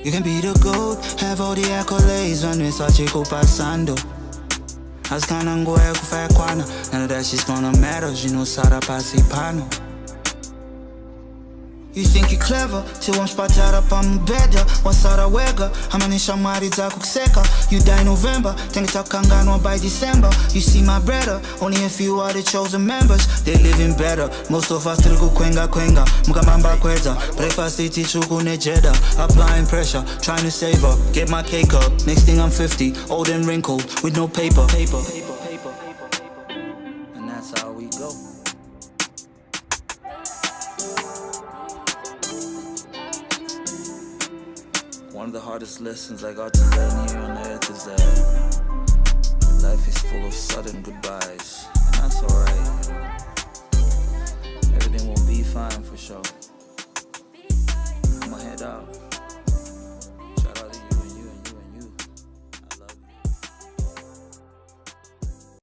You can be the GOAT, have all the accolades, vanessa chico passando. Askana ngoya kufaya kwana, none of that shit's gonna matter, sara pasipano. You think you're clever, till wampatara pamubeda, wasara wega, amanisha mari zako kuseka. You die November, tengitakangano by December. You see my brother, only a few are the chosen members. They living better, most of us still go kwenga mukambamba kweza, breakfast iti chuku nejeda. Applying pressure, trying to save up, get my cake up. Next thing I'm 50, old and wrinkled, with no paper. And that's how we go. One of the hardest lessons I got to learn here on earth is that life is full of sudden goodbyes. And that's alright, Everything will be fine for sure.